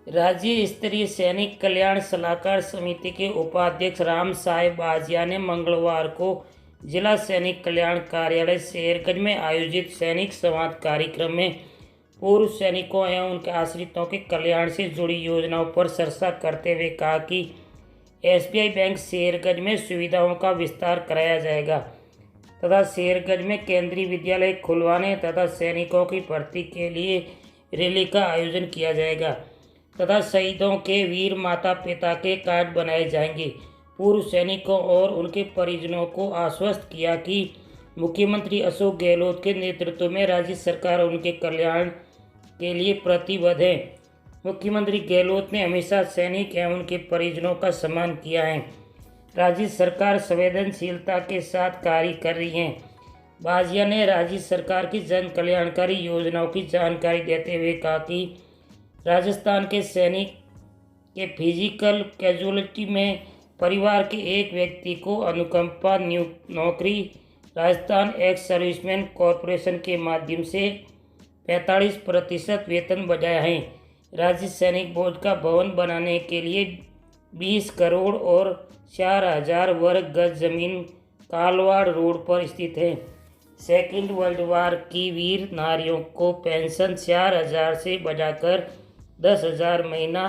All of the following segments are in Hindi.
राज्य स्तरीय सैनिक कल्याण सलाहकार समिति के उपाध्यक्ष राम साहेब बाजिया ने मंगलवार को जिला सैनिक कल्याण कार्यालय शेरगंज में आयोजित सैनिक संवाद कार्यक्रम में पूर्व सैनिकों एवं उनके आश्रितों के कल्याण से जुड़ी योजनाओं पर चर्चा करते हुए कहा कि एसबीआई बैंक शेरगंज में सुविधाओं का विस्तार कराया जाएगा तथा शेरगंज में केंद्रीय विद्यालय खुलवाने तथा सैनिकों की भर्ती के लिए रैली का आयोजन किया जाएगा तथा शहीदों के वीर माता पिता के कार्ड बनाए जाएंगे। पूर्व सैनिकों और उनके परिजनों को आश्वस्त किया कि मुख्यमंत्री अशोक गहलोत के नेतृत्व में राज्य सरकार उनके कल्याण के लिए प्रतिबद्ध है। मुख्यमंत्री गहलोत ने हमेशा सैनिक एवं उनके परिजनों का सम्मान किया है। राज्य सरकार संवेदनशीलता के साथ कार्य कर रही है। बाजिया ने राज्य सरकार की जन कल्याणकारी योजनाओं की जानकारी देते हुए कहा कि राजस्थान के सैनिक के फिजिकल कैजुअलिटी में परिवार के एक व्यक्ति को अनुकंपा नौकरी राजस्थान एक्स सर्विसमैन कॉरपोरेशन के माध्यम से 45% वेतन बढ़ाया है। राज्य सैनिक बोर्ड का भवन बनाने के लिए 20 करोड़ और 4000 वर्ग गज जमीन कालवाड़ रोड पर स्थित है। सेकेंड वर्ल्ड वार की वीर नारियों को पेंशन 4000 से बढ़ाकर 10,000 महीना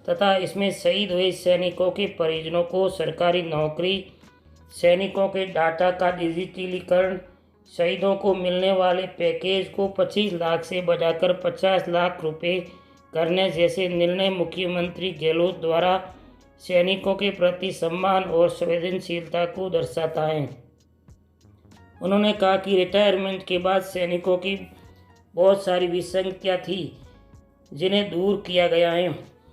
तथा इसमें शहीद हुए सैनिकों के परिजनों को सरकारी नौकरी, सैनिकों के डाटा का डिजिटलीकरण, शहीदों को मिलने वाले पैकेज को 25 लाख से बढ़ाकर 50 लाख रुपए करने जैसे निर्णय मुख्यमंत्री गहलोत द्वारा सैनिकों के प्रति सम्मान और संवेदनशीलता को दर्शाता है। उन्होंने कहा कि रिटायरमेंट के बाद सैनिकों की बहुत सारी विसंगतियाँ थी जिन्हें दूर किया गया है।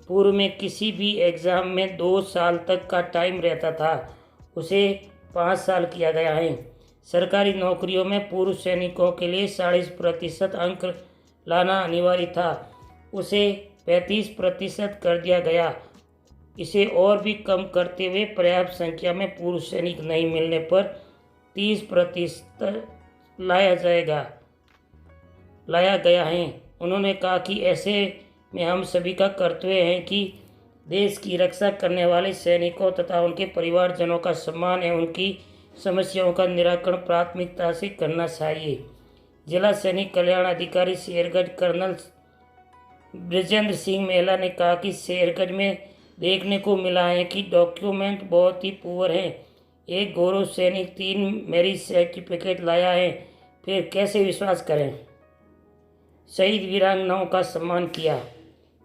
पूर्व में किसी भी एग्ज़ाम में 2 साल तक का टाइम रहता था, उसे 5 साल किया गया है। सरकारी नौकरियों में पूर्व सैनिकों के लिए 40% अंक लाना अनिवार्य था, उसे 35% कर दिया गया। इसे और भी कम करते हुए पर्याप्त संख्या में पूर्व सैनिक नहीं मिलने पर 30% लाया गया है। उन्होंने कहा कि ऐसे में हम सभी का कर्तव्य है कि देश की रक्षा करने वाले सैनिकों तथा उनके परिवारजनों का सम्मान एवं उनकी समस्याओं का निराकरण प्राथमिकता से करना चाहिए। जिला सैनिक कल्याण अधिकारी शेरगंज कर्नल ब्रजेंद्र सिंह मेहला ने कहा कि शेरगंज में देखने को मिला है कि डॉक्यूमेंट बहुत ही पुअर है। एक गौरव सैनिक 3 मैरिज सर्टिफिकेट लाया है, फिर कैसे विश्वास करें। शहीद वीरांगनाओं का सम्मान किया।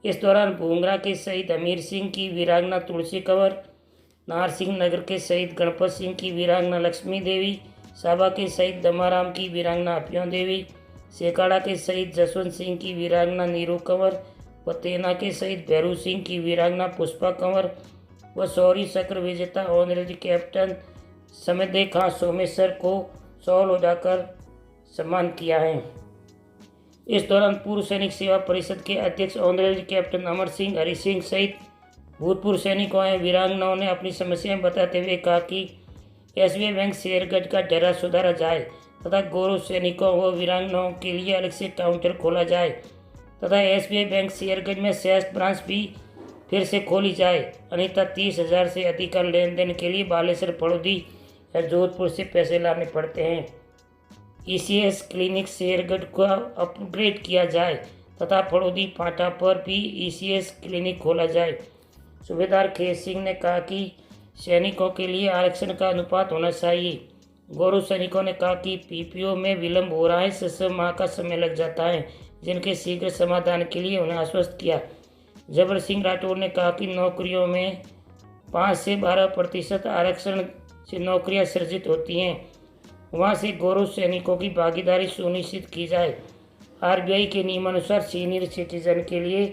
इस दौरान भूंगरा के शहीद अमीर सिंह की वीरांगना तुलसी कंवर, नारसिंह नगर के शहीद गणपत सिंह की वीरांगना लक्ष्मी देवी, साबा के शहीद दमाराम की वीरांगना अपियों देवी, सेकाड़ा के शहीद जसवंत सिंह की वीरांगना नीरू कंवर व तेना के शहीद भैरू सिंह की वीरांगना पुष्पा कंवर व शौर्य चक्र विजेता ऑनरेरी कैप्टन समेत खां सोमेश्वर को शॉल उड़ाकर सम्मान किया है। इस दौरान पूर्व सैनिक सेवा परिषद के अध्यक्ष ऑनरेरी कैप्टन अमर सिंह, हरि सिंह सहित भूतपूर्व सैनिकों एवं वीरांगनाओं ने अपनी समस्याएं बताते हुए कहा कि एसबीआई बैंक शेरगंज का ढेरा सुधारा जाए तथा गौरव सैनिकों व वीरांगनाओं के लिए अलग से काउंटर खोला जाए तथा एसबीआई बैंक शेरगंज में शेष ब्रांच भी फिर से खोली जाए। अन्यथा 30,000 से अधिक का लेन देन के लिए बालेश्वर, पड़ोदी या जोधपुर से पैसे लाने पड़ते हैं। ईसीएस क्लिनिक शेरगंज को अपग्रेड किया जाए तथा फड़ोदी फाटा पर भी ईसीएस क्लिनिक खोला जाए। सूबेदार खेत सिंह ने कहा कि सैनिकों के लिए आरक्षण का अनुपात होना चाहिए। गौरव सैनिकों ने कहा कि पीपीओ में विलंब हो रहा है, 6 माह का समय लग जाता है, जिनके शीघ्र समाधान के लिए उन्हें आश्वस्त किया। जबर सिंह राठौर ने कहा कि नौकरियों में 5 से 12% आरक्षण से नौकरियां सृजित होती हैं, वहां से गौरव सैनिकों की भागीदारी सुनिश्चित की जाए। आरबीआई के नियमानुसार सीनियर सिटीजन के लिए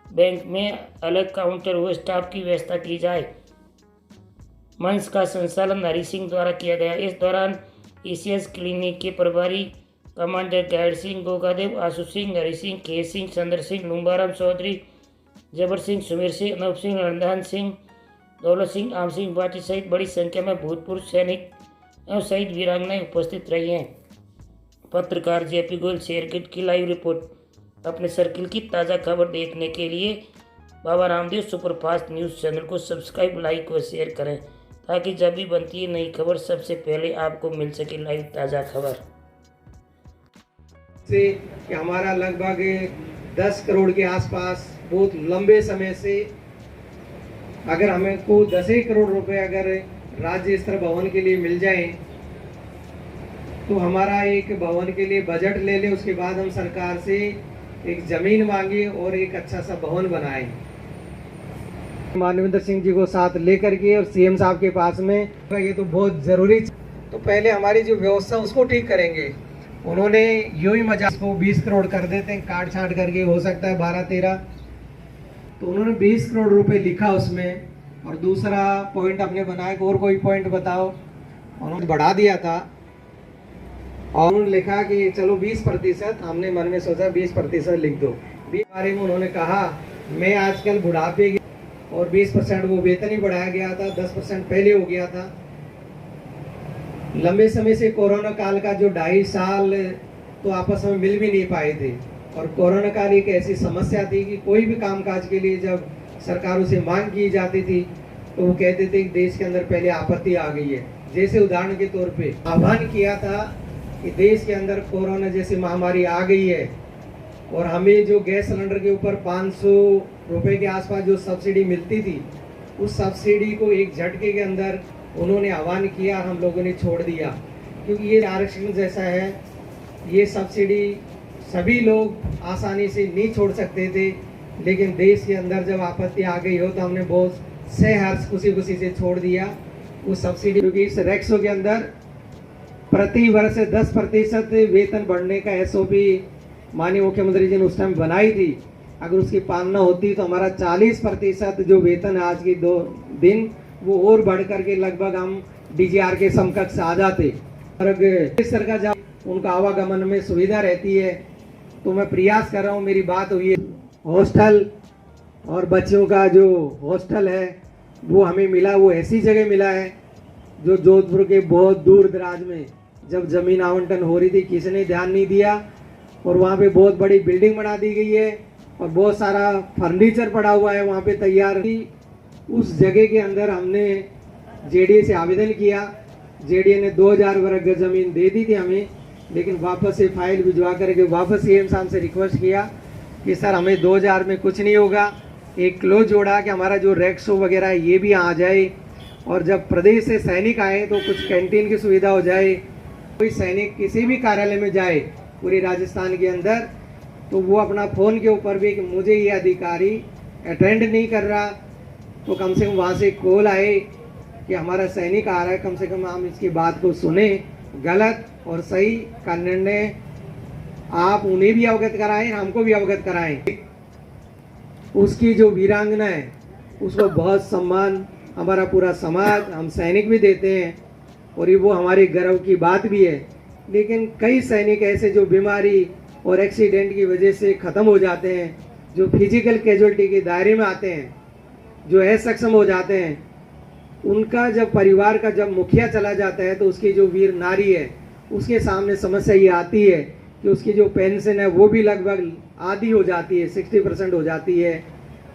बैंक में अलग काउंटर व स्टाफ की व्यवस्था की जाए। मंच का संचालन हरि सिंह द्वारा किया गया। इस दौरान ईसीएस क्लिनिक के प्रभारी कमांडर गाइड सिंह, गोगादेव, आशु सिंह, हरि सिंह, खेत सिंह, चंद्र सिंह, लुम्बाराम चौधरी, जबर सिंह, सुमेर सिंह, अनूप सिंह, रणधान सिंह, दौलत सिंह, आम सिंह भाटी सहित बड़ी संख्या में भूतपूर्व सैनिक एवं शहीद वीरांगनाएं उपस्थित रही हैं। पत्रकार जेपी गोयल, शेरगंज की लाइव रिपोर्ट। अपने सर्किल की ताज़ा खबर देखने के लिए Baba Ramdev superfast news channel को सब्सक्राइब, लाइक व शेयर करें ताकि जब भी बनती है नई खबर सबसे पहले आपको मिल सके लाइव ताज़ा खबर से कि हमारा लगभग 10 करोड़ के आसपास बहुत लंबे समय से अगर हमें को 10 करोड़ रुपए अगर राज्य स्तर भवन के लिए मिल जाए तो हमारा एक भवन के लिए बजट ले ले, उसके बाद हम सरकार से एक जमीन मांगे और एक अच्छा सा भवन बनाए। मानवेंद्र सिंह जी को साथ लेकर के और सीएम साहब के पास में ये तो बहुत जरूरी, तो पहले हमारी जो व्यवस्था उसको ठीक करेंगे। उन्होंने यूं ही मजाक को 20 करोड़ कर देते हैं, काट छाट करके हो सकता है 12-13, तो उन्होंने 20 करोड़ रुपए लिखा उसमें। और दूसरा पॉइंट अपने बनाया, और कोई पॉइंट बताओ, उन्होंने बढ़ा दिया था और उन्होंने लिखा कि चलो 20%, हमने मन में सोचा 20% लिख दो। बारे में उन्होंने कहा मैं आजकल बुढ़ापे की और 20% वो वेतन ही बढ़ाया गया था, 10% पहले हो गया था। लंबे समय से कोरोना काल का जो 2.5 साल तो आपस में मिल भी नहीं पाए थे, और कोरोना काल एक ऐसी समस्या थी कि कोई भी कामकाज के लिए जब सरकारों से मांग की जाती थी तो वो कहते थे कि देश के अंदर पहले आपत्ति आ गई है। जैसे उदाहरण के तौर पे आह्वान किया था कि देश के अंदर कोरोना जैसी महामारी आ गई है और हमें जो गैस सिलेंडर के ऊपर 500 रुपए के आसपास जो सब्सिडी मिलती थी, उस सब्सिडी को एक झटके के अंदर उन्होंने आह्वान किया, हम लोगों ने छोड़ दिया। क्योंकि ये आरक्षण जैसा है, ये सब्सिडी सभी लोग आसानी से नहीं छोड़ सकते थे, लेकिन देश के अंदर जब आपत्ति आ गई हो तो हमने बहुत सहर्ष खुशी से छोड़ दिया उस सब्सिडी। क्योंकि इस रैक्सो के अंदर प्रति वर्ष 10% वेतन बढ़ने का एसओपी माननीय मुख्यमंत्री जी ने उस टाइम बनाई थी। अगर उसकी पालना होती तो हमारा 40% जो वेतन आज के 2 दिन वो और बढ़ करके लगभग हम डीजीआर के समकक्ष आ जाते। और इस तरह का जब उनका आवागमन में सुविधा रहती है तो मैं प्रयास कर रहा हूँ। मेरी बात हुई है हॉस्टल और बच्चों का जो हॉस्टल है वो हमें मिला, वो ऐसी जगह मिला है जो जोधपुर के बहुत दूर दराज में जब जमीन आवंटन हो रही थी किसी ने ध्यान नहीं दिया, और वहाँ पे बहुत बड़ी बिल्डिंग बना दी गई है और बहुत सारा फर्नीचर पड़ा हुआ है वहाँ पे तैयार। उस जगह के अंदर हमने जेडीए से आवेदन किया, जेडीए ने 2000 वर्ग जमीन दे दी थी हमें, लेकिन वापस से फाइल भिजवा करके वापस सीएम साहब से रिक्वेस्ट किया कि सर हमें 2000 में कुछ नहीं होगा। एक क्लोज जोड़ा कि हमारा जो रैक्सो वगैरह है ये भी आ जाए, और जब प्रदेश से सैनिक आए तो कुछ कैंटीन की सुविधा हो जाए। कोई सैनिक किसी भी कार्यालय में जाए पूरे राजस्थान के अंदर तो वो अपना फ़ोन के ऊपर भी कि मुझे ये अधिकारी अटेंड नहीं कर रहा, तो कम से कम वहाँ से कॉल आए कि हमारा सैनिक आ रहा है, कम से कम हम इसकी बात को सुने, गलत और सही का निर्णय आप उन्हें भी अवगत कराएं, हमको भी अवगत कराएं। उसकी जो वीरांगना है उसको बहुत सम्मान हमारा पूरा समाज, हम सैनिक भी देते हैं और ये वो हमारे गर्व की बात भी है। लेकिन कई सैनिक ऐसे जो बीमारी और एक्सीडेंट की वजह से ख़त्म हो जाते हैं, जो फिजिकल कैजुअलिटी के दायरे में आते हैं, जो असक्षम हो जाते हैं, उनका जब परिवार का जब मुखिया चला जाता है तो उसकी जो वीर नारी है उसके सामने समस्या ये आती है कि उसकी जो पेंशन है वो भी लगभग आधी हो जाती है, 60% हो जाती है,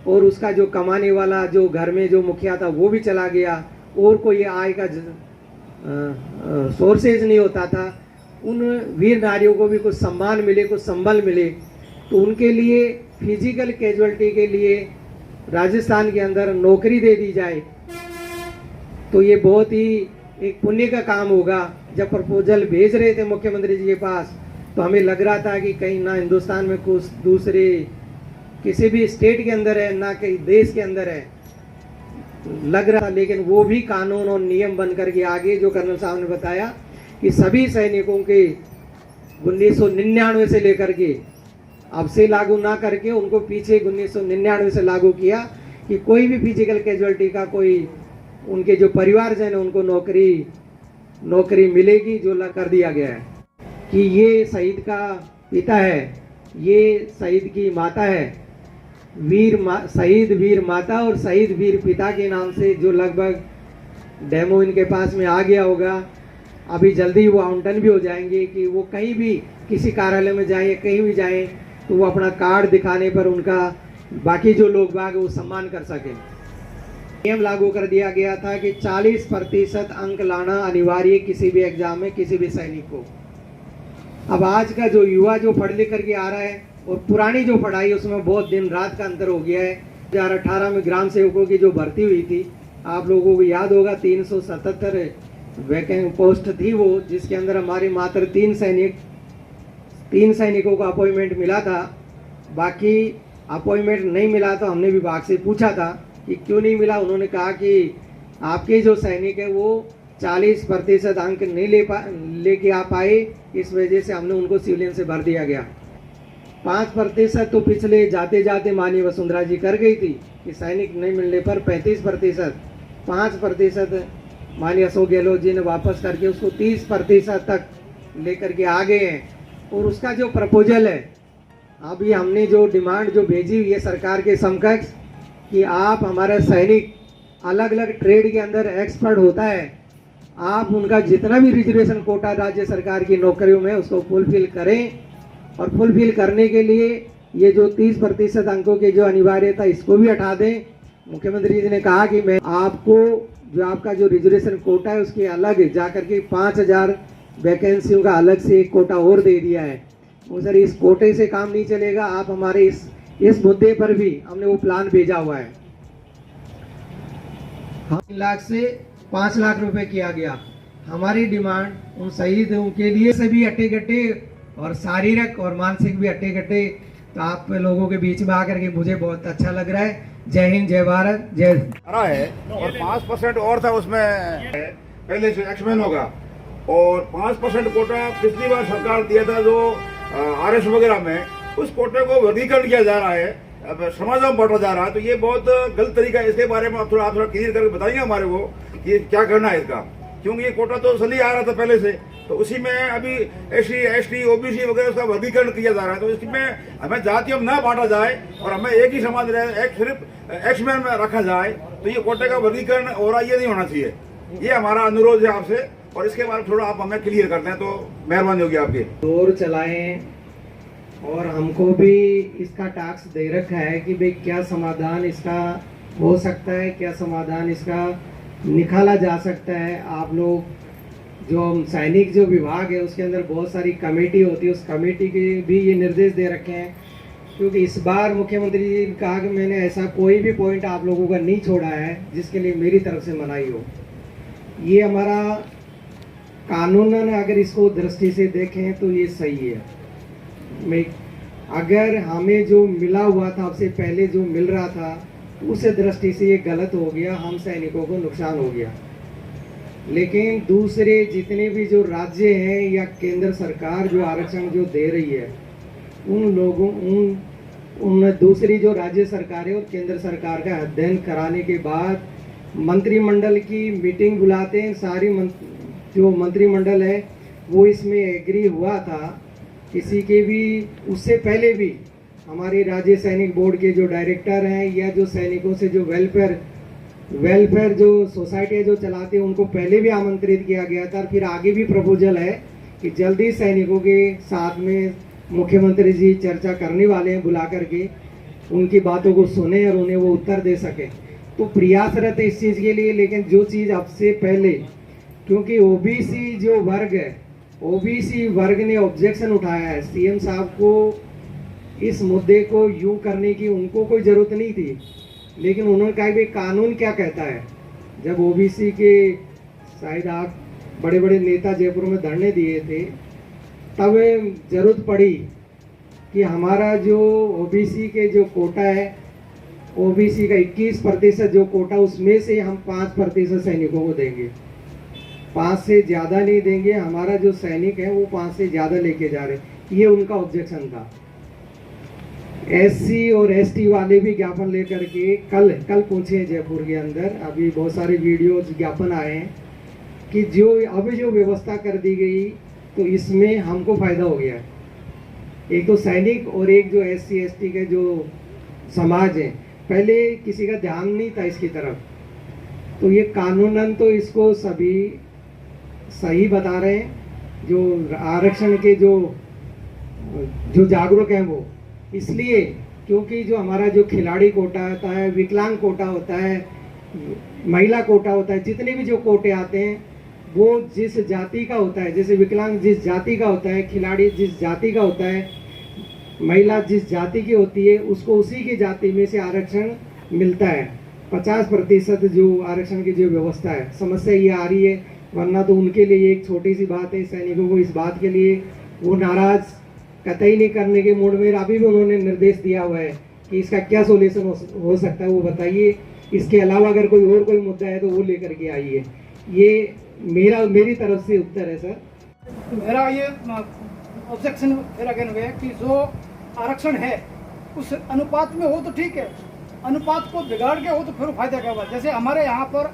और उसका जो कमाने वाला जो घर में जो मुखिया था वो भी चला गया और कोई आय का सोर्सेज नहीं होता था। उन वीर नारियों को भी कुछ सम्मान मिले, कुछ संबल मिले, तो उनके लिए फिजिकल कैजुअलिटी के लिए राजस्थान के अंदर नौकरी दे दी जाए तो ये बहुत ही एक पुण्य का काम होगा। जब प्रपोजल भेज रहे थे मुख्यमंत्री जी के पास तो हमें लग रहा था कि कहीं ना हिंदुस्तान में कुछ दूसरे किसी भी स्टेट के अंदर है ना कहीं देश के अंदर है, लग रहा था। लेकिन वो भी कानून और नियम बन करके आगे जो कर्नल साहब ने बताया कि सभी सैनिकों के 1999 से लेकर के अब से लागू ना करके उनको पीछे 1999 से लागू किया कि कोई भी फिजिकल कैजुअलिटी का कोई उनके जो परिवारजन है उनको नौकरी मिलेगी, जो कर दिया गया है कि ये शहीद का पिता है, ये शहीद की माता है, शहीद वीर माता और शहीद वीर पिता के नाम से जो लगभग डेमो इनके पास में आ गया होगा। अभी जल्दी वो आवंटन भी हो जाएंगे कि वो कहीं भी किसी कार्यालय में जाएं, कहीं भी जाएं तो वो अपना कार्ड दिखाने पर उनका बाकी जो लोग बाग वो सम्मान कर सकें। नियम लागू कर दिया गया था कि 40% अंक लाना अनिवार्य किसी भी एग्जाम में किसी भी सैनिक को। अब आज का जो युवा जो पढ़ लिख करके आ रहा है और पुरानी जो पढ़ाई उसमें बहुत दिन रात का अंतर हो गया है। 2018 में ग्राम सेवकों की जो भर्ती हुई थी, आप लोगों को याद होगा 377 वैकेंट पोस्ट थी वो, जिसके अंदर हमारे मात्र 3 सैनिकों को अपॉइंटमेंट मिला था। बाकी अपॉइंटमेंट नहीं मिला तो हमने विभाग से पूछा था कि क्यों नहीं मिला। उन्होंने कहा कि आपके जो सैनिक है वो 40% अंक नहीं लेके आ पाए, इस वजह से हमने उनको सिविलियन से भर दिया गया। 5% तो पिछले जाते जाते माननीय वसुंधरा जी कर गई थी कि सैनिक नहीं मिलने पर 35%, 5% माननीय अशोक गहलोत जी ने वापस करके उसको 30% तक लेकर के आ गए हैं। और उसका जो प्रपोजल है, अभी हमने जो डिमांड जो भेजी हुई है सरकार के समकक्ष कि आप हमारा सैनिक अलग अलग ट्रेड के अंदर एक्सपर्ट होता है, आप उनका जितना भी रिजर्वेशन कोटा राज्य सरकार की नौकरियों में उसको फुलफिल करें। और फुलफिल करने के लिए ये जो 30% अंकों की जो अनिवार्यता इसको भी हटा दें। मुख्यमंत्री जी ने कहा कि मैं आपको जो आपका जो रिजर्वेशन कोटा है उसके अलग जा करके 5000 वैकेंसियों का अलग से एक कोटा और दे दिया है। वो सर इस कोटे से काम नहीं चलेगा, आप हमारे इस मुद्दे पर भी हमने वो प्लान भेजा हुआ है। 3 लाख से 5 लाख रुपए किया गया। हमारी डिमांड उन शहीदों के लिए से भी अट्टे गट्टे और शारीरिक और मानसिक भी अट्टे गट्टे, तो आप लोगों के बीच में आकर के मुझे बहुत अच्छा लग रहा है। जय हिंद, जय भारत, जय है। और 5% और था उसमें पहले से एक्समैन होगा, और 5% कोटा पिछली बार सरकार दिया था जो RS वगैरह में, उस कोटे को वर्गीकरण किया जा रहा है, अब समाज में बांटा जा रहा है। तो ये बहुत गलत तरीका है। इसके बारे में आप थोड़ा क्लियर करके बताइए हमारे को कि क्या करना है इसका, क्योंकि ये कोटा तो चली आ रहा था पहले से, तो उसी में अभी SC ST OBC वगैरह उसका वर्गीकरण किया जा रहा है। तो इसमें हमें जातियों में न बांटा जाए और हमें एक ही समाज रहे, एक सिर्फ एक्समैन में रखा जाए। तो ये कोटे का वर्गीकरण और ये नहीं होना चाहिए। ये हमारा अनुरोध है आपसे, और इसके बारे में थोड़ा आप हमें क्लियर करते हैं तो मेहरबानी होगी आपकी। दौर चलाएं और हमको भी इसका टास्क दे रखा है कि भाई क्या समाधान इसका हो सकता है, क्या समाधान इसका निकाला जा सकता है। आप लोग जो सैनिक जो विभाग है उसके अंदर बहुत सारी कमेटी होती है, उस कमेटी के भी ये निर्देश दे रखे हैं, क्योंकि इस बार मुख्यमंत्री जी ने कहा कि मैंने ऐसा कोई भी पॉइंट आप लोगों का नहीं छोड़ा है जिसके लिए मेरी तरफ से मनाही हो। ये हमारा कानूनन अगर इसको दृष्टि से देखें तो ये सही है। मैं अगर हमें जो मिला हुआ था आपसे पहले जो मिल रहा था उस दृष्टि से ये गलत हो गया, हम सैनिकों को नुकसान हो गया। लेकिन दूसरे जितने भी जो राज्य हैं या केंद्र सरकार जो आरक्षण जो दे रही है, उन लोगों उन दूसरी जो राज्य सरकार है और केंद्र सरकार का अध्ययन कराने के बाद मंत्रिमंडल की मीटिंग बुलाते हैं। सारी जो मंत्रिमंडल है वो इसमें एग्री हुआ था। किसी के भी उससे पहले भी हमारे राज्य सैनिक बोर्ड के जो डायरेक्टर हैं या जो सैनिकों से जो वेलफेयर जो सोसाइटी जो चलाते हैं उनको पहले भी आमंत्रित किया गया था। फिर आगे भी प्रपोजल है कि जल्दी सैनिकों के साथ में मुख्यमंत्री जी चर्चा करने वाले हैं, बुला करके उनकी बातों को सुने और उन्हें वो उत्तर दे सके। तो प्रयासरत है इस चीज़ के लिए। लेकिन जो चीज़ अब से पहले, क्योंकि ओबीसी जो वर्ग है, ओबीसी वर्ग ने ऑब्जेक्शन उठाया है सीएम साहब को, इस मुद्दे को यूं करने की उनको कोई ज़रूरत नहीं थी। लेकिन उन्होंने कहा कि कानून क्या कहता है। जब ओबीसी के शायद आप बड़े बड़े नेता जयपुर में धरने दिए थे, तब जरूरत पड़ी कि हमारा जो ओबीसी के जो कोटा है, ओबीसी का 21% जो कोटा, उसमें से हम 5% सैनिकों को देंगे, 5 से ज़्यादा नहीं देंगे। हमारा जो सैनिक है वो 5 से ज़्यादा लेके जा रहे, ये उनका ऑब्जेक्शन था। SC और ST वाले भी ज्ञापन लेकर के कल पूछे जयपुर के अंदर। अभी बहुत सारे वीडियो ज्ञापन आए हैं कि जो अभी जो व्यवस्था कर दी गई तो इसमें हमको फ़ायदा हो गया है। एक तो सैनिक और एक जो SC ST के जो समाज है, पहले किसी का ध्यान नहीं था इसकी तरफ। तो ये कानूनन तो इसको सभी सही बता रहे हैं, जो आरक्षण के जो जागरूक हैं वो। इसलिए क्योंकि जो हमारा जो खिलाड़ी कोटा होता है, विकलांग कोटा होता है, महिला कोटा होता है, जितने भी जो कोटे आते हैं वो जिस जाति का होता है, जैसे विकलांग जिस जाति का होता है, खिलाड़ी जिस जाति का होता है, महिला जिस जाति की होती है, उसको उसी की जाति में से आरक्षण मिलता है। 50% जो आरक्षण की जो व्यवस्था है, समस्या ये आ रही है, वरना तो उनके लिए एक छोटी सी बात है। सैनिकों को इस बात के लिए वो नाराज कतई नहीं करने के मूड में, अभी भी उन्होंने निर्देश दिया हुआ है कि इसका क्या सोल्यूशन हो सकता है वो बताइए। इसके अलावा अगर कोई मुद्दा है तो वो लेकर के आइए। ये मेरी तरफ से उत्तर है सर। मेरा ये ऑब्जेक्शन मेरा कहना है कि जो आरक्षण है उस अनुपात में हो तो ठीक है, अनुपात को बिगाड़ के हो तो फिर फायदा क्या हुआ। जैसे हमारे यहाँ पर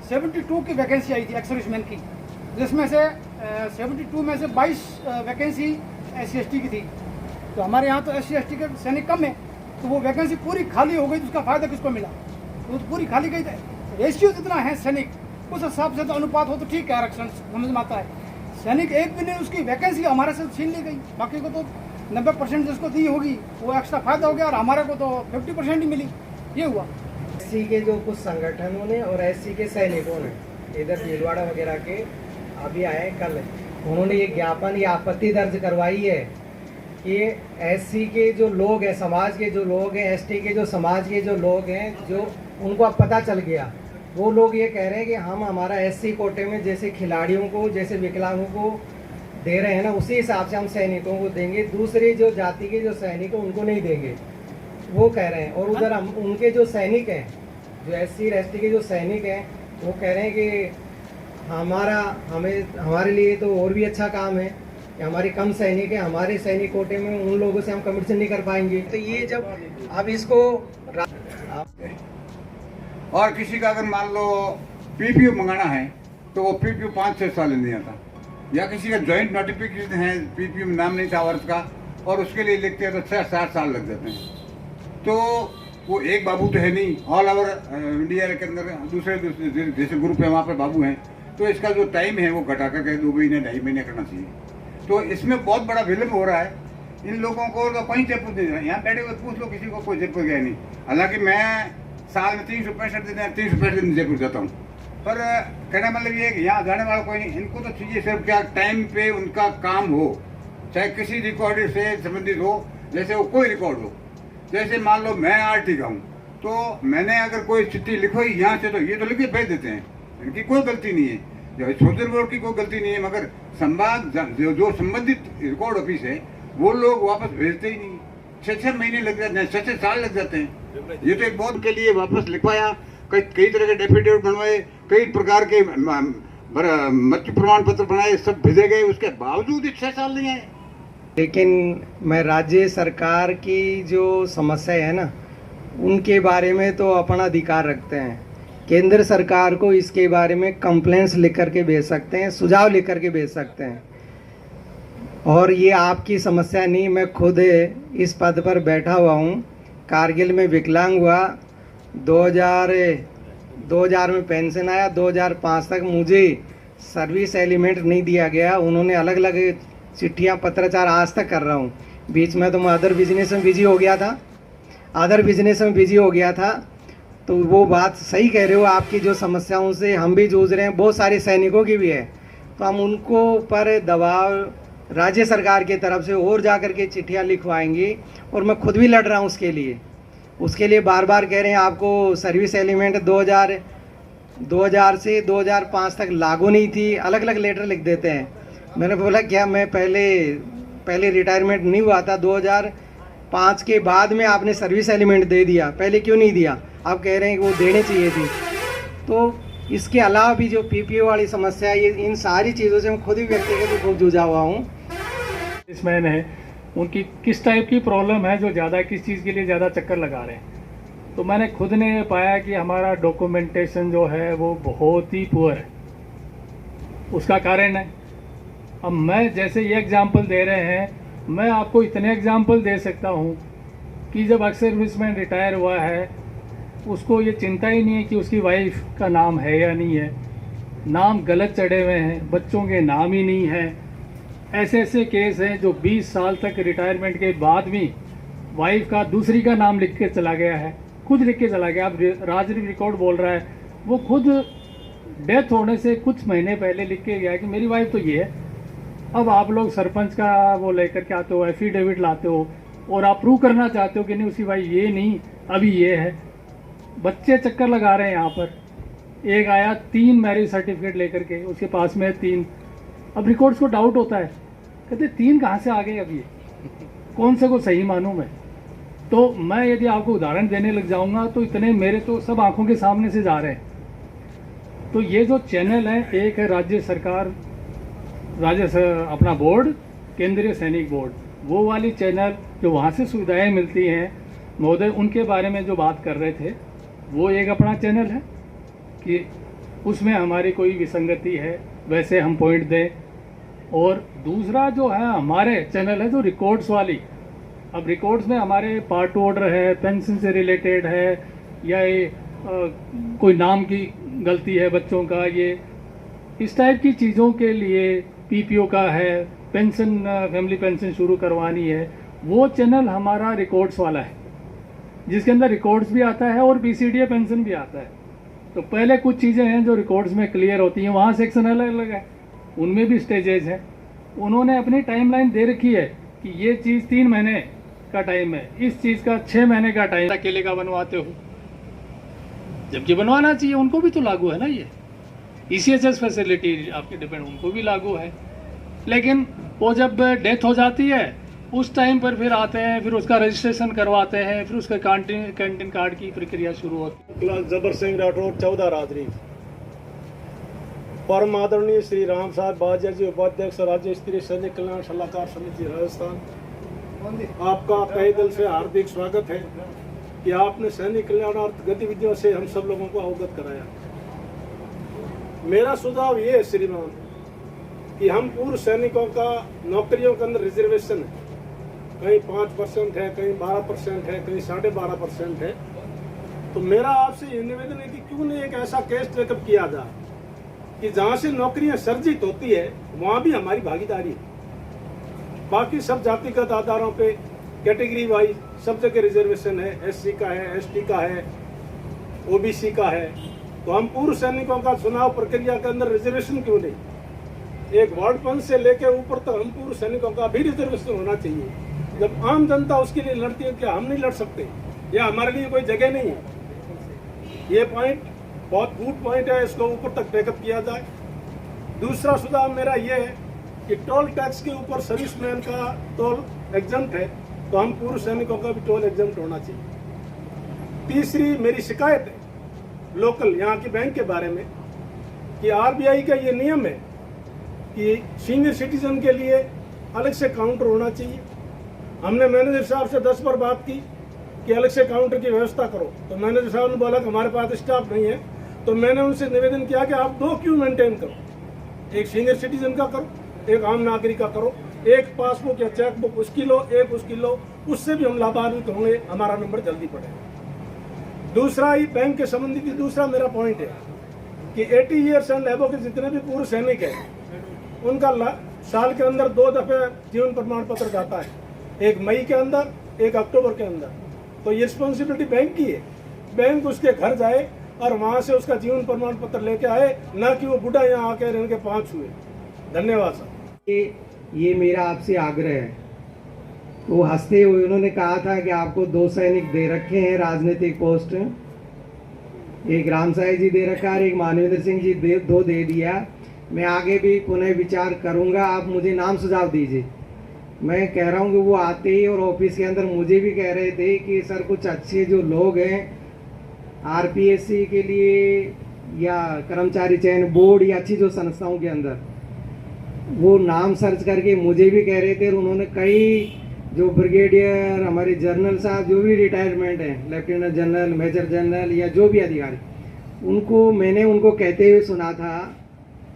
72 की वैकेंसी आई थी एक्स-सर्विसमैन की, जिसमें से 72 में से 22 वैकेंसी SC/ST की थी। तो हमारे यहाँ तो SC/ST के सैनिक कम है, तो वो वैकेंसी पूरी खाली हो गई, तो उसका फायदा किसको मिला? वो तो पूरी खाली गई। रेशियो जितना है सैनिक, उस हिसाब से तो अनुपात हो तो ठीक है, आरक्षण समझ में आता है। सैनिक एक भी नहीं, उसकी वैकेंसी हमारे से छीन ली गई, बाकी को तो 90% जिसको दी होगी वो एक्स्ट्रा फायदा हो गया, और हमारे को तो 50% ही मिली। ये हुआ। SC के जो कुछ संगठनों ने और SC के सैनिकों ने इधर भीलवाड़ा वगैरह के अभी आए कल, उन्होंने ये ज्ञापन या आपत्ति दर्ज करवाई है कि SC के जो लोग हैं, समाज के जो लोग हैं, ST के जो समाज के जो लोग हैं, जो उनको अब पता चल गया, वो लोग ये कह रहे हैं कि हम हमारा SC कोटे में जैसे खिलाड़ियों को, जैसे विकलांगों को दे रहे हैं ना, उसी हिसाब से हम सैनिकों को देंगे, दूसरी जो जाति के जो सैनिक हैं उनको नहीं देंगे, वो कह रहे हैं। और उधर हम उनके जो सैनिक हैं, जो SC और ST के जो सैनिक हैं, वो कह रहे हैं कि हमारे लिए तो और भी अच्छा काम है कि हमारी कम सैनिक है, हमारे सैनिक कोटे में उन लोगों से हम कंपटीशन नहीं कर पाएंगे। तो ये जब अब इसको और किसी का अगर मान लो PPO मंगाना है तो वो PPO 5-6 साल नहीं आता, या किसी का जॉइंट नोटिफिकेशन है, PPO में नाम नहीं था वर्ष का, और उसके लिए लिखते हैं तो 6-7 साल लग जाते हैं। तो वो एक बाबू तो है नहीं, ऑल ओवर इंडिया के अंदर दूसरे जैसे ग्रुप है वहाँ पर बाबू हैं, तो इसका जो टाइम है वो घटा कर 2 महीने 2.5 महीने करना चाहिए। तो इसमें बहुत बड़ा विलम्ब हो रहा है। इन लोगों को तो कहीं जयपुर नहीं रहा, यहाँ बैठे हुए पूछ लो किसी को, कोई जयपुर गया नहीं। हालांकि मैं साल में 365 दिन 365 दिन जयपुर जाता हूँ, पर कहने मतलब ये है कि यहाँ जाने वाला कोई नहीं। इनको तो चाहिए सिर्फ क्या, टाइम पे उनका काम हो, चाहे किसी रिकॉर्ड से संबंधित हो, जैसे वो कोई रिकॉर्ड हो। जैसे मान लो मैं RT का हूँ, तो मैंने अगर कोई चिट्ठी लिखवाई यहाँ से, तो ये तो लिख के भेज देते हैं, इनकी कोई गलती नहीं है, सोशल बोर्ड की कोई गलती नहीं है, मगर संवाद जो संबंधित रिकॉर्ड ऑफिस है वो लोग वापस भेजते ही नहीं। 6-6 महीने लग जाते हैं, 6-6 साल लग जाते हैं। ये तो एक बहुत के लिए वापस लिखवाया, कई तरह के डेफिडेविट बनवाए, कई प्रकार के मृत्यु प्रमाण पत्र बनाए, सब भेजे गए, उसके बावजूद ही 6 साल नहीं आए। लेकिन मैं राज्य सरकार की जो समस्या है ना, उनके बारे में तो अपना अधिकार रखते हैं। केंद्र सरकार को इसके बारे में कंप्लेंट्स लिख करके भेज सकते हैं, सुझाव लिख करके भेज सकते हैं। और ये आपकी समस्या नहीं, मैं खुद इस पद पर बैठा हुआ हूँ। कारगिल में विकलांग हुआ, 2000 में पेंशन आया, 2005 तक मुझे सर्विस एलिमेंट नहीं दिया गया। उन्होंने अलग अलग चिट्ठियाँ पत्राचार आज तक कर रहा हूँ। बीच में तो मैं अदर बिजनेस में बिजी हो गया था, तो वो बात सही कह रहे हो, आपकी जो समस्याओं से हम भी जूझ रहे हैं, बहुत सारे सैनिकों की भी है, तो हम उनको पर दबाव राज्य सरकार की तरफ से और जा कर के चिट्ठियाँ लिखवाएंगे। और मैं खुद भी लड़ रहा हूँ उसके लिए बार बार कह रहे हैं आपको सर्विस एलिमेंट 2000 से 2005 तक लागू नहीं थी, अलग अलग लेटर लिख देते हैं। मैंने बोला क्या, मैं पहले रिटायरमेंट नहीं हुआ था, 2005 के बाद में आपने सर्विस एलिमेंट दे दिया, पहले क्यों नहीं दिया? आप कह रहे हैं कि वो देने चाहिए थी। तो इसके अलावा भी जो PPO वाली समस्या है, इन सारी चीज़ों से मैं खुद ही व्यक्तिगत रूप जूझा हुआ हूँ। इसमें है उनकी किस टाइप की प्रॉब्लम है, जो ज़्यादा किस चीज़ के लिए ज़्यादा चक्कर लगा रहे हैं। तो मैंने खुद ने पाया कि हमारा डॉक्यूमेंटेशन जो है वो बहुत ही पुअर है। उसका कारण है, अब मैं जैसे ये एग्जांपल दे रहे हैं, मैं आपको इतने एग्जांपल दे सकता हूँ कि जब एक्स सर्विसमैन रिटायर हुआ है, उसको ये चिंता ही नहीं है कि उसकी वाइफ का नाम है या नहीं है, नाम गलत चढ़े हुए हैं, बच्चों के नाम ही नहीं है। ऐसे ऐसे केस हैं जो 20 साल तक रिटायरमेंट के बाद भी वाइफ का दूसरी का नाम लिख के चला गया है, खुद लिख के चला गया। अब राजनीतिक रिकॉर्ड बोल रहा है, वो खुद डेथ होने से कुछ महीने पहले लिख के गया कि मेरी वाइफ तो ये है। अब आप लोग सरपंच का वो लेकर के आते हो, एफिडेविट लाते हो और आप प्रूव करना चाहते हो कि नहीं उसकी वाइफ ये नहीं अभी ये है। बच्चे चक्कर लगा रहे हैं यहाँ पर। एक आया 3 मैरिज सर्टिफिकेट लेकर के, उसके पास में 3। अब रिकॉर्ड्स को डाउट होता है, कहते 3 कहाँ से आ गए अब ये, कौन से को सही मानूं मैं। तो मैं यदि आपको उदाहरण देने लग जाऊंगा तो इतने मेरे तो सब आंखों के सामने से जा रहे हैं। तो ये जो चैनल है, एक है राज्य सरकार, अपना बोर्ड, केंद्रीय सैनिक बोर्ड, वो वाली चैनल जो वहाँ से सुविधाएं मिलती हैं, महोदय उनके बारे में जो बात कर रहे थे, वो एक अपना चैनल है कि उसमें हमारी कोई विसंगति है वैसे हम पॉइंट दें। और दूसरा जो है हमारे चैनल है जो रिकॉर्ड्स वाली। अब रिकॉर्ड्स में हमारे पार्ट ऑर्डर है, पेंशन से रिलेटेड है, या ये कोई नाम की गलती है बच्चों का, ये इस टाइप की चीज़ों के लिए पीपीओ का है, पेंशन फैमिली पेंशन शुरू करवानी है, वो चैनल हमारा रिकॉर्ड्स वाला है, जिसके अंदर रिकॉर्ड्स भी आता है और पीसीडीए पेंशन भी आता है। तो पहले कुछ चीज़ें हैं जो रिकॉर्ड्स में क्लियर होती हैं, वहाँ सेक्शन अलग अलग है, उनमें भी स्टेजेस हैं। उन्होंने अपनी टाइमलाइन दे रखी है कि ये चीज़ 3 महीने का टाइम है, इस चीज़ का 6 महीने का टाइम। अकेले का बनवाते हो, जबकि बनवाना चाहिए, उनको भी तो लागू है ना ये ECHS फैसिलिटी आपके डिपेंड, उनको भी लागू है। लेकिन वो जब डेथ हो जाती है उस टाइम पर फिर आते हैं, फिर उसका रजिस्ट्रेशन करवाते हैं, फिर उसका कैंटीन कार्ड की प्रक्रिया शुरू होती है। जबर सिंह राठौर 14 रात्रि। परम आदरणीय श्री राम साहब बाजिया जी, उपाध्यक्ष राज्य स्तरीय सैनिक कल्याण सलाहकार समिति राजस्थान, आपका तहे दिल से हार्दिक स्वागत है कि आपने सैनिक कल्याणार्थ गतिविधियों से हम सब लोगों को अवगत कराया। मेरा सुझाव ये है श्रीमान कि हम पूर्व सैनिकों का नौकरियों के अंदर रिजर्वेशन है, कहीं 5% है, कहीं 12% है, कहीं 12.5% है। तो मेरा आपसे ये निवेदन है कि क्यों नहीं एक ऐसा केस टेकअप किया जाए कि जहाँ से नौकरियां सर्जित होती है वहाँ भी हमारी भागीदारी है। बाकी सब जातिगत आधारों पे कैटेगरी वाइज सब जगह रिजर्वेशन है, SC का है, ST का है, OBC का है। तो हम पूर्व सैनिकों का चुनाव प्रक्रिया के अंदर रिजर्वेशन क्यों नहीं, एक वार्ड पंच से लेकर ऊपर तक हम पूर्व सैनिकों का भी रिजर्वेशन होना चाहिए। जब आम जनता उसके लिए लड़ती है, क्या हम नहीं लड़ सकते, या हमारे लिए कोई जगह नहीं है? ये पॉइंट बहुत गुड पॉइंट है, इसको ऊपर तक टेकअप किया जाए। दूसरा सुझाव मेरा ये है कि टोल टैक्स के ऊपर सर्विसमैन का टोल एग्जम्प्ट है, तो हम पूर्व सैनिकों का भी टोल एग्जम्प्ट होना चाहिए। तीसरी मेरी शिकायत है लोकल यहाँ की बैंक के बारे में कि RBI का ये नियम है कि सीनियर सिटीजन के लिए अलग से काउंटर होना चाहिए। हमने मैनेजर साहब से 10 बार बात की कि अलग से काउंटर की व्यवस्था करो, तो मैनेजर साहब ने बोला कि हमारे पास स्टाफ नहीं है। तो मैंने उनसे निवेदन किया कि आप 2 क्यों मेंटेन करो, एक सीनियर सिटीजन का करो, एक आम नागरिक का करो, एक पासबुक या चेकबुक उसकी लो, एक उसकी लो, उससे भी हम लाभान्वित होंगे, हमारा नंबर जल्दी पड़ेगा। दूसरा ही बैंक के संबंधित दूसरा मेरा पॉइंट है कि 80 ईयर्स एंड एबव के जितने भी पूर्व सैनिक हैं उनका साल के अंदर 2 दफे जीवन प्रमाण पत्र जाता है, एक मई के अंदर, एक अक्टूबर के अंदर। तो ये रिस्पॉन्सिबिलिटी बैंक की है, बैंक उसके घर जाए और वहां से उसका जीवन प्रमाण पत्र लेके आए, ना कि वो बुढ़ा यहाँ आके इनके 5 हुए। धन्यवाद सर। ये मेरा आपसे आग्रह है। वो हंसते हुए उन्होंने कहा था कि आपको 2 सैनिक दे रखे हैं राजनीतिक पोस्ट, एक राम साई जी दे रखा है, एक मानवेंद्र सिंह जी 2 दे दिया। मैं आगे भी पुनः विचार करूंगा, आप मुझे नाम सुझाव दीजिए। मैं कह रहा हूँ कि वो आते ही और ऑफिस के अंदर मुझे भी कह रहे थे कि सर कुछ अच्छे जो लोग हैं RPSC के लिए या कर्मचारी चयन बोर्ड या अच्छी जो संस्थाओं के अंदर, वो नाम सर्च करके मुझे भी कह रहे थे। और उन्होंने कई जो ब्रिगेडियर, हमारे जनरल साहब जो भी रिटायरमेंट है, लेफ्टिनेंट जनरल, मेजर जनरल या जो भी अधिकारी, मैंने उनको कहते हुए सुना था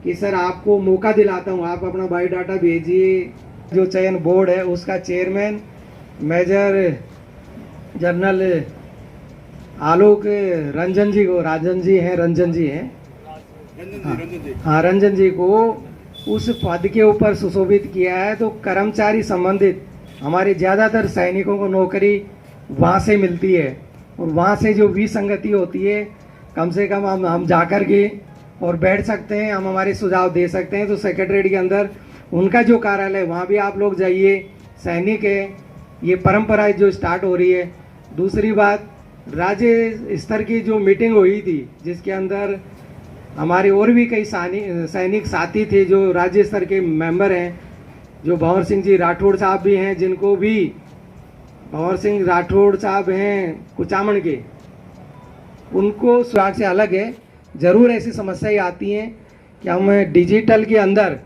कि सर आपको मौका दिलाता हूँ, आप अपना बायोडाटा भेजिए। जो चयन बोर्ड है उसका chairman major general Alok Ranjan जी को, रंजन जी हैं, हाँ रंजन जी को उस पद के ऊपर सुशोभित किया है। तो कर्मचारी संबंधित हमारे ज़्यादातर सैनिकों को नौकरी वहाँ से मिलती है, और वहाँ से जो विसंगति होती है कम से कम हम जाकर के और बैठ सकते हैं, हम हमारे सुझाव दे सकते हैं। तो सेक्रेटरीट के अंदर उनका जो कार्यालय है वहाँ भी आप लोग जाइए, सैनिक है, ये परंपरा जो स्टार्ट हो रही है। दूसरी बात, राज्य स्तर की जो मीटिंग हुई थी जिसके अंदर हमारे और भी कई सैनिक साथी थे जो राज्य स्तर के मेंबर हैं, जो भंवर सिंह जी राठौड़ साहब भी हैं, जिनको भी भंवर सिंह राठौड़ साहब हैं कुचामन के, उनको सुराग से अलग है। ज़रूर ऐसी समस्याएं आती हैं कि हम डिजिटल के अंदर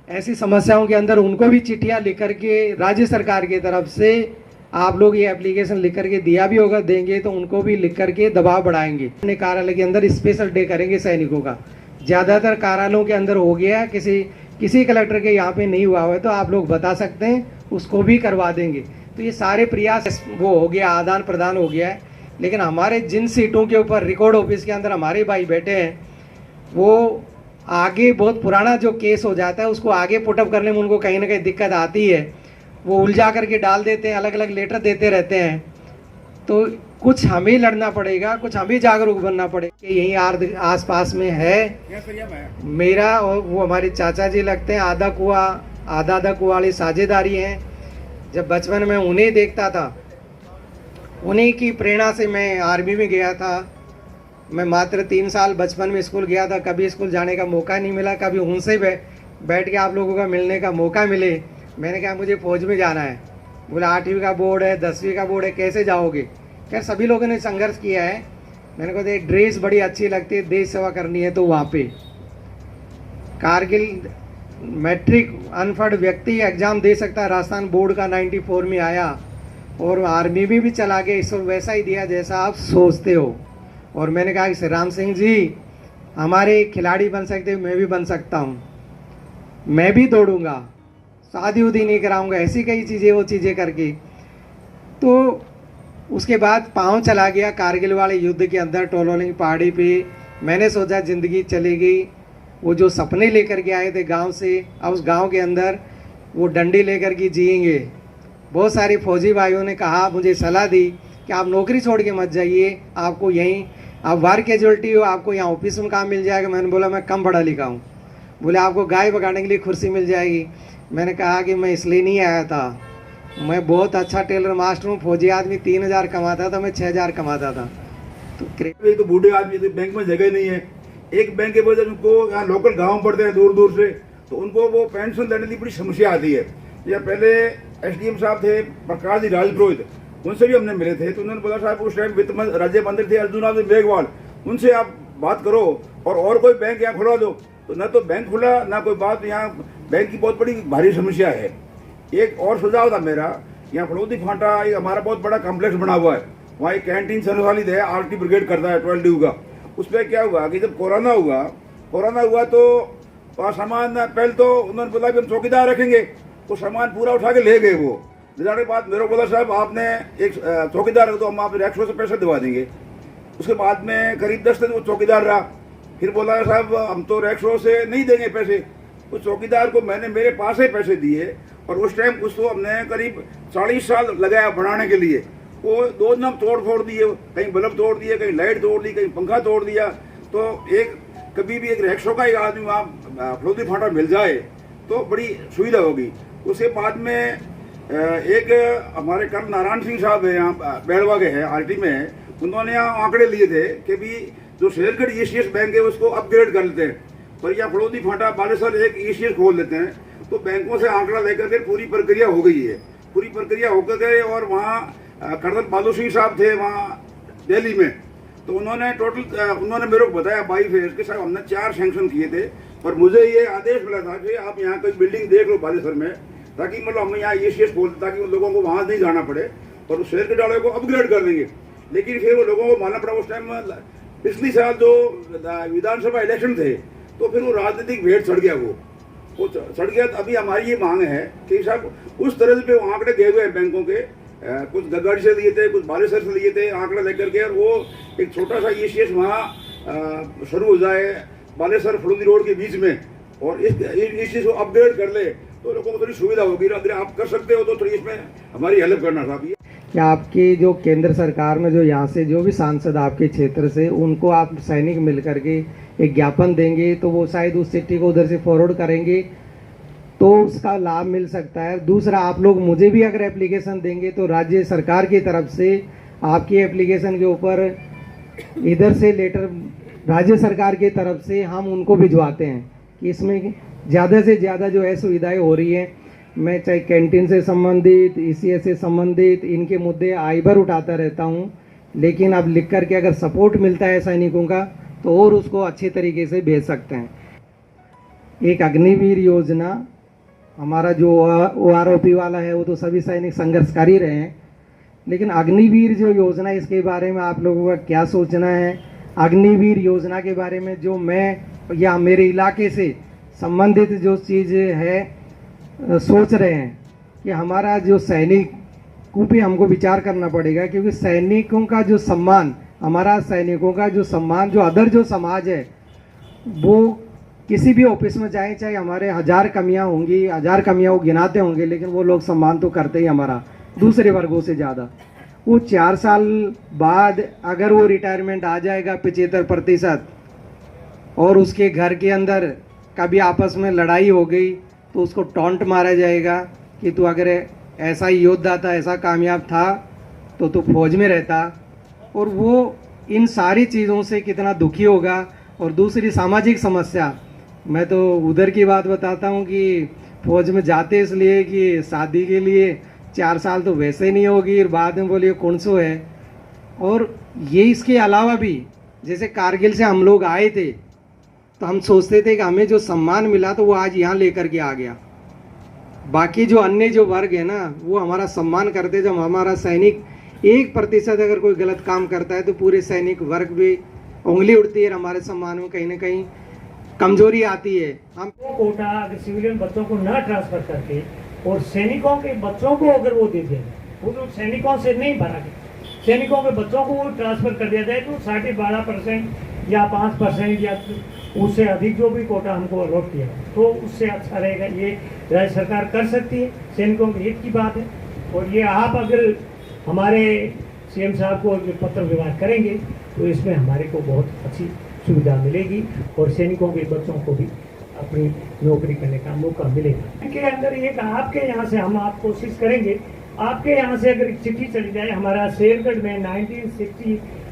ऐसी समस्याओं के अंदर उनको भी चिट्ठियां लिख करके राज्य सरकार की तरफ से आप लोग ये एप्लीकेशन लिख करके दिया भी होगा, देंगे तो उनको भी लिख करके दबाव बढ़ाएंगे। अपने कार्यालय के अंदर स्पेशल डे करेंगे सैनिकों का। ज़्यादातर कार्यालयों के अंदर हो गया, किसी कलेक्टर के यहाँ पे नहीं हुआ है तो आप लोग बता सकते हैं, उसको भी करवा देंगे। तो ये सारे प्रयास वो हो गया, आदान प्रदान हो गया है। लेकिन हमारे जिन सीटों के ऊपर रिकॉर्ड ऑफिस के अंदर हमारे भाई बैठे हैं, वो आगे बहुत पुराना जो केस हो जाता है उसको आगे पुटअप करने में उनको कहीं ना कहीं दिक्कत आती है। वो उलझा करके डाल देते हैं, अलग अलग लेटर देते रहते हैं। तो कुछ हमें लड़ना पड़ेगा, कुछ हमें जागरूक बनना पड़ेगा। यहीं आस पास में है मेरा और वो हमारे चाचा जी लगते हैं, आधा कुआ वाली साझेदारी हैं। जब बचपन में उन्हें देखता था, उन्हीं की प्रेरणा से मैं आर्मी में गया था। मैं मात्र 3 साल बचपन में स्कूल गया था, कभी स्कूल जाने का मौका नहीं मिला। कभी उनसे बैठ के आप लोगों का मिलने का मौका मिले। मैंने कहा मुझे फौज में जाना है। बोला 8वीं का बोर्ड है, 10वीं का बोर्ड है, कैसे जाओगे? खैर सभी लोगों ने संघर्ष किया है। मैंने कहा एक ड्रेस बड़ी अच्छी लगती है, देश सेवा करनी है तो वहाँ पे कारगिल मैट्रिक अनपढ़ व्यक्ति एग्ज़ाम दे सकता है। राजस्थान बोर्ड का 94 में आया और आर्मी में भी चला गया। इसको वैसा ही दिया जैसा आप सोचते हो। और मैंने कहा कि राम सिंह जी हमारे खिलाड़ी बन सकते, मैं भी बन सकता हूँ, मैं भी दौड़ूंगा, शादी उदी नहीं कराऊंगा, ऐसी कई चीज़ें वो चीज़ें करके। तो उसके बाद पाँव चला गया कारगिल वाले युद्ध के अंदर, टोलोलिंग पहाड़ी पे। मैंने सोचा ज़िंदगी चली गई। वो जो सपने लेकर के आए थे गांव से, अब उस गांव के अंदर वो डंडी लेकर के जिएंगे। बहुत सारे फौजी भाइयों ने कहा, मुझे सलाह दी कि आप नौकरी छोड़ के मत जाइए, आपको यहीं आप वार कैजुअल्टी हो, आपको यहाँ ऑफिस में काम मिल जाएगा। मैंने बोला मैं कम पढ़ा लिखा हूँ। बोले आपको गाय बगाने के लिए कुर्सी मिल जाएगी। मैंने कहा कि मैं इसलिए नहीं आया था, मैं बहुत अच्छा टेलर मास्टर हूँ। फौजी आदमी 3000 कमाता था, मैं 6000 कमाता था। तो बूढ़े आदमी तो बैंक में जगह नहीं है। एक बैंक के वजह उनको यहाँ लोकल गाँव पड़ते हैं दूर दूर से, तो उनको वो पेंशन देने की बड़ी समस्या आती है। या पहले SDM साहब थे प्रकाश जी राजपुरोहित, उनसे भी हमने मिले थे। तो उन्होंने बोला साहब उस टाइम वित्त राज्य मंत्री थे अर्जुन मेघवाल, उनसे आप बात करो और कोई बैंक यहाँ खुला दो। तो न तो बैंक खुला ना कोई बात। यहाँ बैंक की बहुत बड़ी भारी समस्या है। एक और सुझाव था मेरा, यहाँ फड़ौदी फांटा एक हमारा बहुत बड़ा कॉम्प्लेक्स बना हुआ है, वहाँ एक कैंटीन संचालित है, RT ब्रिगेड करता है 12 ड्यू का। उस पर क्या हुआ कि जब कोरोना हुआ तो वहाँ सामान पहले तो उन्होंने बोला कि हम चौकीदार रखेंगे, वो सामान पूरा उठा के ले गए। वो ले जाने के बाद मेरे को बोला साहब आपने एक चौकीदार रख दो, हम आप रिक्शा से पैसे दिवा देंगे। उसके बाद में करीब 10 दिन वो चौकीदार रहा। फिर बोला साहब हम तो रिक्शा से नहीं देंगे पैसे। उस चौकीदार को मैंने मेरे पास ही पैसे दिए और उस टाइम कुछ तो हमने करीब 40 साल लगाया बनाने के लिए। वो 2 दिन तोड़ फोड़ दिए, कहीं बल्ब तोड़ दिए, कहीं लाइट तोड़ दी, कहीं पंखा तोड़ दिया। तो कभी भी एक रिक्शा का एक आदमी वहाँ फड़ौदी फांटा मिल जाए तो बड़ी सुविधा होगी। उसके बाद में एक हमारे कर्नल नारायण सिंह साहब है, यहाँ बैड़वा के हैं, RT में है। उन्होंने यहाँ आंकड़े लिए थे कि भी जो शेरगढ़ ECS बैंक है उसको अपग्रेड कर लेते हैं, पर यहाँ फड़ौदी फांटा बालेश्वर एक ECS खोल लेते हैं। तो बैंकों से आंकड़ा लेकर के पूरी प्रक्रिया हो गई है, पूरी प्रक्रिया होकर गए। और वहाँ कर्नल बालू सिंह साहब थे वहाँ दिल्ली में, तो उन्होंने मेरे को बताया 22 फेज के साहब हमने 4 सैंक्शन किए थे। और मुझे ये आदेश मिला था कि आप यहाँ कोई बिल्डिंग देख लो बालेश्वर में, ताकि मतलब हम यहाँ ECS खोलते ताकि उन लोगों को वहाँ नहीं जाना पड़े और उस शहर के डाले को अपग्रेड कर देंगे। लेकिन फिर वो लोगों को मानना पड़ा। उस टाइम पिछली साल जो विधानसभा इलेक्शन थे तो फिर वो राजनीतिक भेड़ चढ़ गया, वो चढ़ गया। तो अभी हमारी ये मांग है कि साहब उस तरह से वो आंकड़े गए हुए हैं बैंकों के, कुछ गगड़ से लिए थे, कुछ बालेश्वर से लिए थे आंकड़े लेकर के, और वो एक छोटा सा ECS वहाँ शुरू हो जाए बालेश्वर फड़ौदी रोड के बीच में, और इस ECS को अपग्रेड कर ले तो लोगों को थोड़ी सुविधा होगी। अगर आप कर सकते हो तो थोड़ी इसमें हमारी हेल्प करना था। कि आपकी जो केंद्र सरकार में जो यहाँ से जो भी सांसद आपके क्षेत्र से, उनको आप सैनिक मिल करके एक ज्ञापन देंगे तो वो शायद उस चिट्ठी को उधर से फॉरवर्ड करेंगे तो उसका लाभ मिल सकता है। दूसरा, आप लोग मुझे भी अगर एप्लीकेशन देंगे तो राज्य सरकार की तरफ से आपकी एप्लीकेशन के ऊपर इधर से लेटर राज्य सरकार की तरफ से हम उनको भिजवाते हैं कि इसमें ज़्यादा से ज़्यादा जो है सुविधाएं हो रही हैं। मैं चाहे कैंटीन से संबंधित, ECS से संबंधित इनके मुद्दे आई बार उठाता रहता हूं, लेकिन अब लिख करके अगर सपोर्ट मिलता है सैनिकों का तो और उसको अच्छे तरीके से भेज सकते हैं। एक अग्निवीर योजना, हमारा जो OROP वाला है वो तो सभी सैनिक संघर्ष कर ही रहे हैं, लेकिन अग्निवीर जो योजना, इसके बारे में आप लोगों का क्या सोचना है? अग्निवीर योजना के बारे में जो मैं या मेरे इलाके से संबंधित जो चीज़ है सोच रहे हैं कि हमारा जो सैनिक को भी हमको विचार करना पड़ेगा, क्योंकि सैनिकों का जो सम्मान, हमारा सैनिकों का जो सम्मान, जो अदर जो समाज है वो किसी भी ऑफिस में जाए, चाहे हमारे 1000 कमियां होंगी, 1000 कमियां वो गिनाते होंगे, लेकिन वो लोग सम्मान तो करते ही हमारा दूसरे वर्गों से ज़्यादा। वो 4 साल बाद अगर वो रिटायरमेंट आ जाएगा 75% और उसके घर के अंदर कभी आपस में लड़ाई हो गई तो उसको टॉन्ट मारा जाएगा कि तू अगर ऐसा योद्धा था, ऐसा कामयाब था तो तू फौज में रहता, और वो इन सारी चीज़ों से कितना दुखी होगा। और दूसरी सामाजिक समस्या, मैं तो उधर की बात बताता हूँ कि फौज में जाते इसलिए कि शादी के लिए 4 साल तो वैसे नहीं होगी, और बाद में बोलिए कौन सो है। और ये इसके अलावा भी, जैसे कारगिल से हम लोग आए थे तो हम सोचते थे कि हमें जो सम्मान मिला तो वो आज यहाँ लेकर के आ गया। बाकी जो अन्य जो वर्ग है ना, वो हमारा सम्मान करते। जब हमारा सैनिक 1% अगर कोई गलत काम करता है तो पूरे सैनिक वर्ग भी उंगली उठती है, हमारे सम्मान में कहीं ना कहीं कमजोरी आती है। हम कोटा अगर सिविलियन बच्चों को न ट्रांसफर करके और सैनिकों के बच्चों को अगर वो दे दें, वो तो सैनिकों से नहीं भरा गया, सैनिकों के बच्चों को वो ट्रांसफर कर दिया जाए तो 12.5% या 5% या उससे अधिक जो भी कोटा हमको अलॉट किया तो उससे अच्छा रहेगा। ये राज्य सरकार कर सकती है, सैनिकों के हित की बात है। और ये आप अगर हमारे CM साहब को जो पत्र व्यवहार करेंगे तो इसमें हमारे को बहुत अच्छी सुविधा मिलेगी और सैनिकों के बच्चों को भी अपनी नौकरी करने का मौका मिलेगा। इनके अंदर एक आपके यहाँ से हम आप कोशिश करेंगे, आपके यहाँ से अगर चिट्ठी चली जाए, हमारा शेरगढ़ में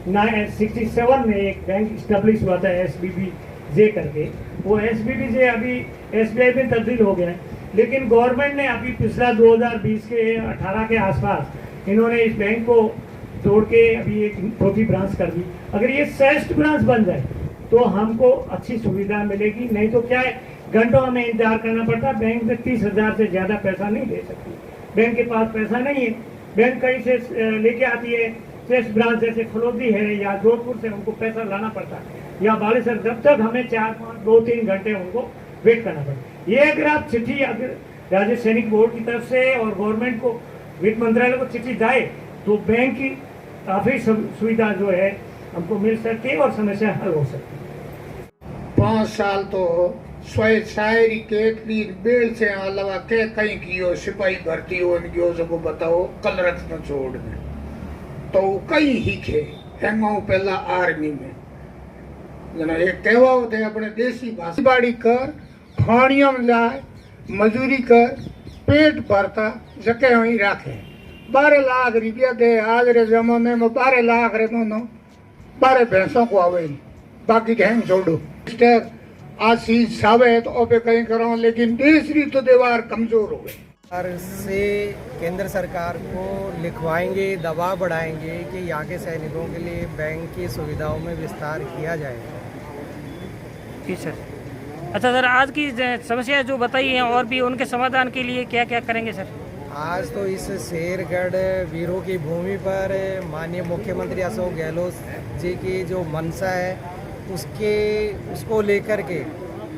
1967 में एक बैंक स्टैब्लिश हुआ था SBBJ करके, वो SBBJ अभी SBI में तब्दील हो गया है, लेकिन गवर्नमेंट ने अभी पिछला 2020 के 18 के आसपास इन्होंने इस बैंक को तोड़ के अभी एक चौथी ब्रांच कर दी। अगर ये 6th ब्रांच बन जाए तो हमको अच्छी सुविधा मिलेगी, नहीं तो क्या है घंटों हमें इंतजार करना पड़ता। बैंक में 30,000 से ज़्यादा पैसा नहीं दे सकती, बैंक के पास पैसा नहीं है। बैंक कहीं से लेके आती है, 6th ब्रांच जैसे फलोदी है या जोधपुर से उनको पैसा लाना पड़ता है, या बालेसर, जब तक हमें 4-5-2-3 घंटे उनको वेट करना पड़ता है। ये अगर आप चिट्ठी अगर राज्य सैनिक बोर्ड की तरफ से और गवर्नमेंट को, वित्त मंत्रालय को चिट्ठी जाए तो बैंक की काफ़ी सुविधा जो है हमको मिल सकती है और समस्या हल हो सकती है। 5 साल तो सोए शायरी के तीर बेल से अलावा के कहीं कियो सिपाही भर्ती हो गयो सबको बताओ कलरत न छोड़ दे तो कहीं ही खे हेंगाओ पहला आर्मी में जना एक कहवा होते अपने देसी भाषा बाड़ी कर खानियम लाए मजूरी कर पेट भरता जके वहीं रखे 12 लाख रुपया दे आज रे जमाने में 12 लाख रे तो 12 भैंसों को आवे बाकी गहन छोड़ो आशीष सावे तो ओपे कहीं करो, लेकिन तीसरी तो दीवार कमजोर हो गई। सरकार से केंद्र सरकार को लिखवाएंगे, दबाव बढ़ाएंगे कि यहाँ के सैनिकों के लिए बैंक की सुविधाओं में विस्तार किया जाएगा। जी सर। अच्छा सर, आज की समस्या जो बताई है और भी उनके समाधान के लिए क्या क्या करेंगे सर? आज तो इस शेरगढ़ वीरों की भूमि पर माननीय मुख्यमंत्री अशोक गहलोत जी की जो मंशा है उसको लेकर के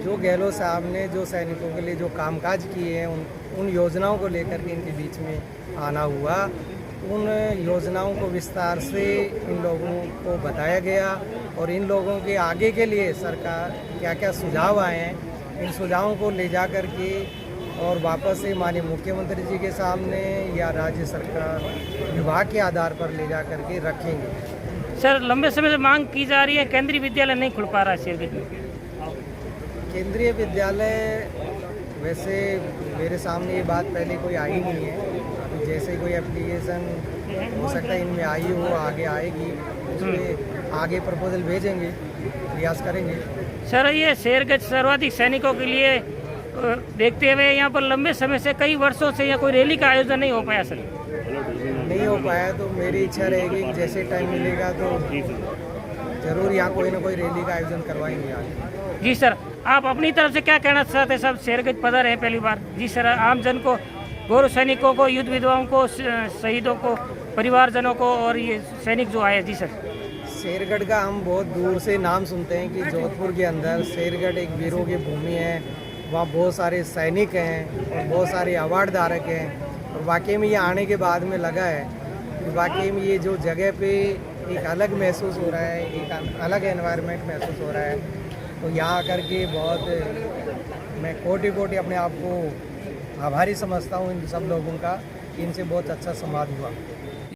जो गहलोत साहब ने जो सैनिकों के लिए जो कामकाज किए हैं उन योजनाओं को लेकर के इनके बीच में आना हुआ। उन योजनाओं को विस्तार से इन लोगों को बताया गया और इन लोगों के आगे के लिए सरकार क्या क्या सुझाव आए हैं, इन सुझावों को ले जा कर के और वापस से माननीय मुख्यमंत्री जी के सामने या राज्य सरकार विभाग के आधार पर ले जा करके रखेंगे। सर लंबे समय से मांग की जा रही है, केंद्रीय विद्यालय नहीं खुल पा रहा है शेरगंज में। केंद्रीय विद्यालय वैसे मेरे सामने ये बात पहले कोई आई नहीं है, अभी जैसे कोई एप्लीकेशन हो सकता है इनमें आई हो, आगे आएगी, उसमें आगे प्रपोजल भेजेंगे, प्रयास करेंगे। सर ये शेरगंज सर्वाधिक सैनिकों के लिए देखते हुए यहाँ पर लंबे समय से कई वर्षों से यहाँ कोई रैली का आयोजन नहीं हो पाया सर। नहीं हो पाया तो मेरी इच्छा रहेगी कि जैसे टाइम मिलेगा तो जरूर यहाँ कोई ना कोई रैली का आयोजन करवाएंगे आगे। जी सर, आप अपनी तरफ से क्या कहना चाहते हैं? सब शेरगंज पधारे हैं पहली बार। जी सर, आम जन को, गौरव सैनिकों को, युद्ध विधवाओं को, शहीदों को, परिवारजनों को और ये सैनिक जो आए। जी सर, शेरगढ़ का हम बहुत दूर से नाम सुनते हैं कि जोधपुर के अंदर शेरगढ़ एक वीरों की भूमि है, वहाँ बहुत सारे सैनिक हैं और बहुत सारे अवार्ड धारक हैं। और वाकई में ये आने के बाद में लगा है कि वाकई में ये जो जगह पे एक अलग महसूस हो रहा है, एक अलग एनवायरनमेंट महसूस हो रहा है। तो यहाँ आकर के बहुत मैं कोटि कोटि अपने आप को आभारी समझता हूँ इन सब लोगों का, इनसे बहुत अच्छा संवाद हुआ।